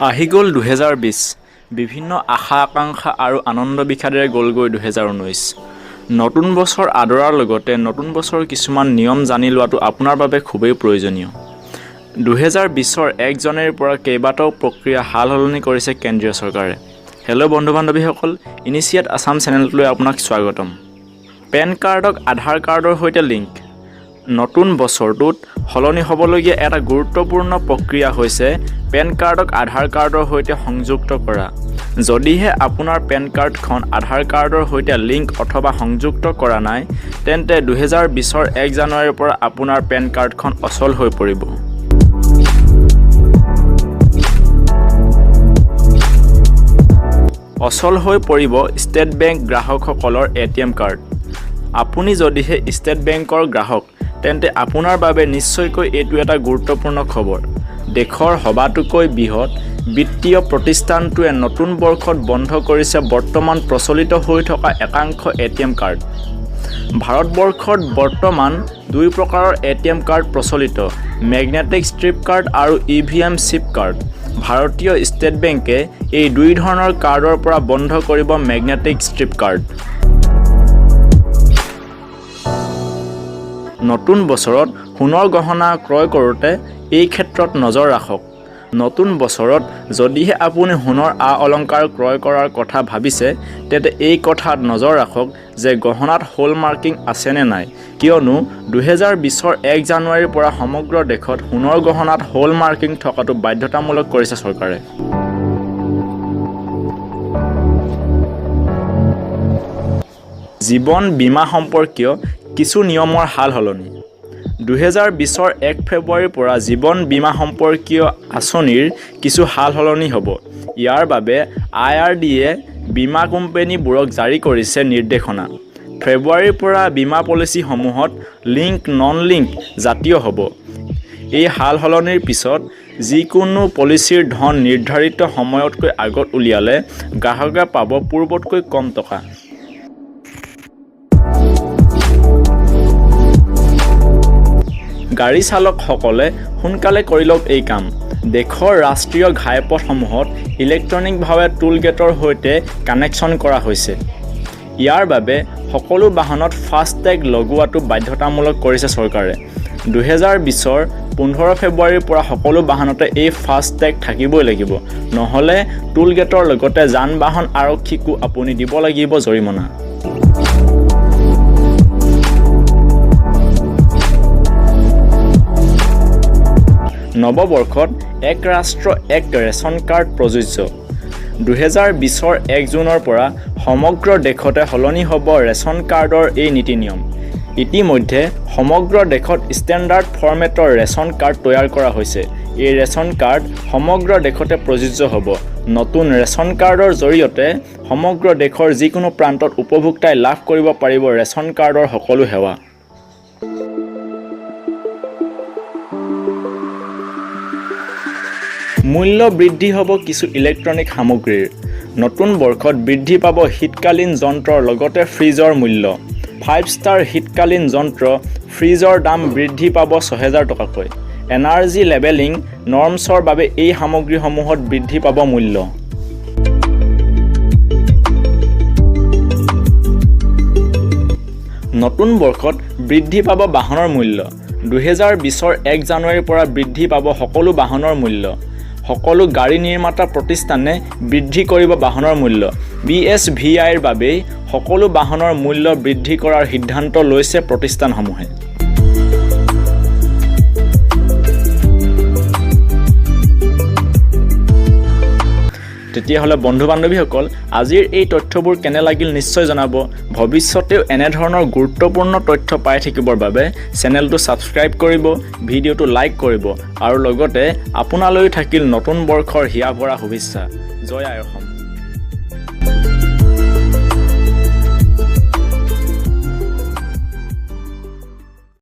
আহি গ'ল 2020 বিভিন্ন আশা আকাংক্ষা আৰু আনন্দ বিষাদেৰে গ'লগৈ 2019 নতুন বছৰ আদৰাৰ লগতে নতুন বছৰৰ কিছুমান নিয়ম জানি লোৱাটো আপোনাৰ বাবে খুবেই প্ৰয়োজনীয় 2020ৰ 1 জানুৱাৰীৰ পৰা কেইবাটাও প্ৰক্ৰিয়া হালসলনি কৰিছে কেন্দ্ৰীয় চৰকাৰে হেল্ল' বন্ধু বান্ধৱীসকল ইনিচিয়েট আসাম চেনেলটোলৈ আপোনাক স্বাগতম পেন কাৰ্ডক আধাৰ কাৰ্ডৰ সৈতে লিংক নতুন বছৰটোত হলনি হ'বলগীয়া এটা গুৰুত্বপূৰ্ণ প্ৰক্ৰিয়া হৈছে পেন কাৰ্ডক আধাৰ কাৰ্ডৰ সৈতে সংযুক্ত কৰা যদিহে আপোনাৰ পেন কাৰ্ডখন আধাৰ কাৰ্ডৰ সৈতে লিংক অথবা সংযুক্ত কৰা নাই তেন্তে 2020ৰ 1 জানুৱাৰীৰ পৰা আপোনাৰ পেন কাৰ্ডখন অচল হৈ পৰিব অচল হৈ পৰিব ষ্টেট বেংক গ্ৰাহকসকলৰ এটিএম কাৰ্ড আপুনি যদিহে ষ্টেট বেংকৰ গ্ৰাহক তেন্তে আপোনাৰ বাবে নিশ্চয়কৈ এইটো এটা গুৰুত্বপূৰ্ণ খবৰ দেশৰ সবাতোকৈ বৃহৎ বিত্তীয় প্ৰতিষ্ঠানটোৱে নতুন বৰ্ষত বন্ধ কৰিছে বৰ্তমান প্ৰচলিত হৈ থকা একাংশ এটিএম কাৰ্ড ভাৰতবৰ্ষত বৰ্তমান দুই প্ৰকাৰৰ এটিএম কাৰ্ড প্ৰচলিত মেগনেটিক ষ্ট্ৰিপ কাৰ্ড আৰু ইভিএম চিপ কাৰ্ড ভাৰতীয় ষ্টেট বেংকে এই দুই ধৰণৰ কাৰ্ডৰ পৰা বন্ধ কৰিব মেগনেটিক ষ্ট্ৰিপ কাৰ্ড নতুন বছৰত সোণৰ গহনা ক্ৰয় কৰোঁতে এই ক্ষেত্ৰত নজৰ ৰাখক নতুন বছৰত যদিহে আপুনি সোণৰ অলংকাৰ ক্ৰয় কৰাৰ কথা ভাবিছে তেন্তে এই কথাত নজৰ ৰাখক যে গহনাত হল মাৰ্কিং আছে নে নাই কিয়নো 2020ৰ 1 জানুৱাৰীৰ পৰা সমগ্ৰ দেশত সোণৰ গহনাত হল মাৰ্কিং থকাটো বাধ্যতামূলক কৰিছে চৰকাৰে জীৱন বীমা সম্পৰ্কীয় কিছু নিয়মৰ হালসলনি 2020ৰ 1 ফেব্ৰুৱাৰীৰ পৰা জীৱন বীমা সম্পৰ্কীয় আঁচনিৰ কিছু হালসলনি হ'ব ইয়াৰ বাবে IRDA বীমা কোম্পানীবোৰক জাৰি কৰিছে নিৰ্দেশনা ফেব্ৰুৱাৰীৰ পৰা বীমা পলিচিসমূহত লিংক নন লিংক জাতীয় হ'ব এই হালসলনিৰ পিছত যিকোনো পলিচিৰ ধন নিৰ্ধাৰিত সময়তকৈ আগত উলিয়ালে গ্ৰাহকে পাব পূৰ্বতকৈ কম টকা গাড়ী চালকসকলে সোনকালে কৰি লওক এই কাম দেশৰ ৰাষ্ট্ৰীয় ঘাইপথসমূহত ইলেক্ট্ৰনিকভাৱে টোল গেটৰ সৈতে কানেকশ্যন কৰা হৈছে ইয়াৰ বাবে সকলো বাহনত ফাষ্টেগ লগোৱাটো বাধ্যতামূলক কৰিছে চৰকাৰে 2020ৰ 15 ফেব্ৰুৱাৰীৰ পৰা সকলো বাহনতে এই ফাষ্টেগ থাকিবই লাগিব নহ'লে টোল গেটৰ লগতে যান বাহন আৰক্ষীকো আপুনি দিব লাগিব জৰিমনা নৱবৰ্ষত এক ৰাষ্ট্ৰ এক ৰেচন কাৰ্ড প্ৰযোজ্য 2020ৰ 1 জুনৰ পৰা সমগ্ৰ দেশতে সলনি হ'ব ৰেচন কাৰ্ডৰ এই নীতি নিয়ম ইতিমধ্যে সমগ্ৰ দেশত ষ্টেণ্ডাৰ্ড ফৰ্মেটৰ ৰেচন কাৰ্ড তৈয়াৰ কৰা হৈছে এই ৰেচন কাৰ্ড সমগ্ৰ দেশতে প্ৰযোজ্য হ'ব নতুন ৰেচন কাৰ্ডৰ জৰিয়তে সমগ্ৰ দেশৰ যিকোনো প্ৰান্তত উপভোক্তাই লাভ কৰিব পাৰিব ৰেচন কাৰ্ডৰ সকলো সেৱা মূল্য বৃদ্ধি হ'ব কিছু ইলেক্ট্ৰনিক সামগ্ৰীৰ নতুন বৰ্ষত বৃদ্ধি পাব শীতকালীন যন্ত্ৰৰ লগতে ফ্ৰিজৰ মূল্য 5 ষ্টাৰ শীতকালীন যন্ত্ৰ ফ্ৰিজৰ দাম বৃদ্ধি পাব 6000 টকাকৈ এনাৰ্জি লেবেলিং নৰ্মছৰ বাবে এই সামগ্ৰীসমূহত বৃদ্ধি পাব মূল্য নতুন বৰ্ষত বৃদ্ধি পাব বাহনৰ মূল্য 2020ৰ 1 জানুৱাৰীৰ পৰা বৃদ্ধি পাব সকলো বাহনৰ মূল্য সকলো গাড়ী নিৰ্মাতা প্ৰতিষ্ঠানে বৃদ্ধি কৰিব বাহনৰ মূল্য BSVIৰ বাবে সকলো বাহনৰ মূল্য বৃদ্ধি কৰাৰ সিদ্ধান্ত লৈছে প্ৰতিষ্ঠানসমূহে তেতিয়াহ'লে বন্ধু বান্ধৱীসকল আজিৰ এই তথ্যবোৰ কেনে লাগিল নিশ্চয় জনাব ভৱিষ্যতেও এনে ধৰণৰ গুৰুত্বপূৰ্ণ তথ্য পাই থাকিবৰ বাবে চেনেলটো ছাবস্ক্ৰাইব কৰিব ভিডিঅ'টো লাইক কৰিব আৰু লগতে আপোনালৈ থাকিল নতুন বৰ্ষৰ হিয়া ভৰা শুভেচ্ছা জয় আই অসম